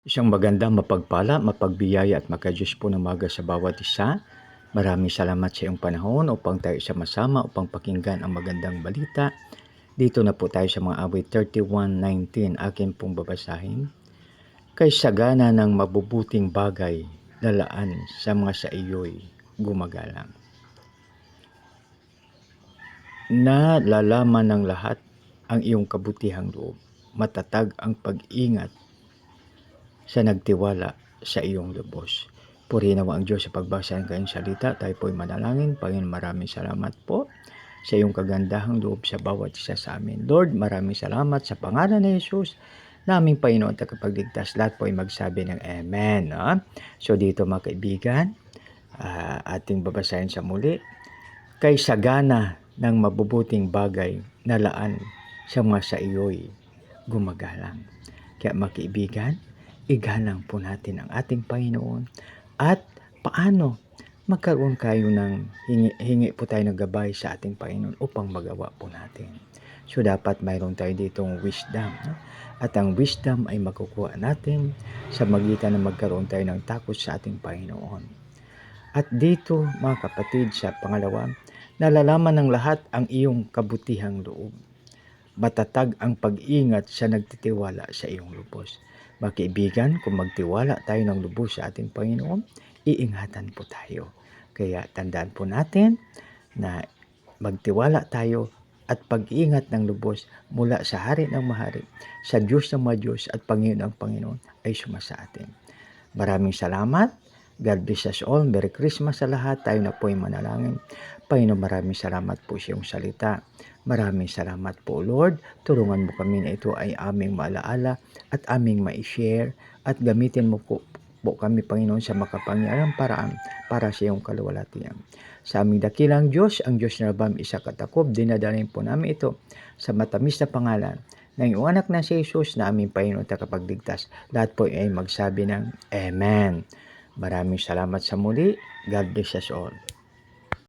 Isang magandang mapagpala, mapagbiyaya at magka-Diyos po ng umaga sa bawat isa. Maraming salamat sa iyong panahon upang tayo sama-sama upang pakinggan ang magandang balita. Dito na po tayo sa mga awit 31:19. Akin pong babasahin. Kay sagana ng mabubuting bagay, lalaan sa mga sa iyo'y gumagalang. Nalalaman ng lahat ang iyong kabutihang loob. Matatag ang pag-ingat sa nagtiwala sa iyong lubos. Purihin nawa ang Diyos sa pagbasa ng kanyang salita. Tayo po'y manalangin. Panginoon, maraming salamat po sa iyong kagandahang loob sa bawat isa sa amin. Lord, maraming salamat sa pangalan ni Jesus na aming Panginoon at tagapagligtas. Lahat po ay magsabi ng Amen. So dito mga kaibigan, ating babasahin sa muli. Kay sagana ng mabubuting bagay na laan sa mga sa iyo'y gumagalang. Kaya mga kaibigan, igalang po natin ang ating Panginoon at paano magkaroon kayo ng hingi po tayo ng gabay sa ating Panginoon upang magawa po natin. So dapat mayroon tayo ditong wisdom. At ang wisdom ay makukuha natin sa magitan na magkaroon tayo ng takot sa ating Panginoon. At dito mga kapatid sa pangalawa, nalalaman ng lahat ang iyong kabutihang loob. Matatag ang pag-ingat sa nagtitiwala sa iyong lubos. Mga kaibigan, kung magtiwala tayo ng lubos sa ating Panginoon, iingatan po tayo. Kaya tandaan po natin na magtiwala tayo at pag-iingat ng lubos mula sa Hari ng Mahari, sa Diyos ng mga Diyos at Panginoon ng Panginoon ay sumasa atin. Maraming salamat. God bless us all. Merry Christmas sa lahat. Tayo na po ay manalangin. Panginoon, maraming salamat po sa iyong salita. Maraming salamat po, Lord. Tulungan mo kami na ito ay aming maalaala at aming ma-share at gamitin mo po kami, Panginoon, sa makapangyarang paraan para sa iyong kaluwalhatian. Sa aming dakilang Diyos, ang Diyos na labam isa katakob, dinadalhin po namin ito sa matamis na pangalan ng iyong anak na si Jesus na aming Panginoon at takapagligtas. Lahat po ay magsabi ng Amen. Maraming salamat sa muli. God bless us all.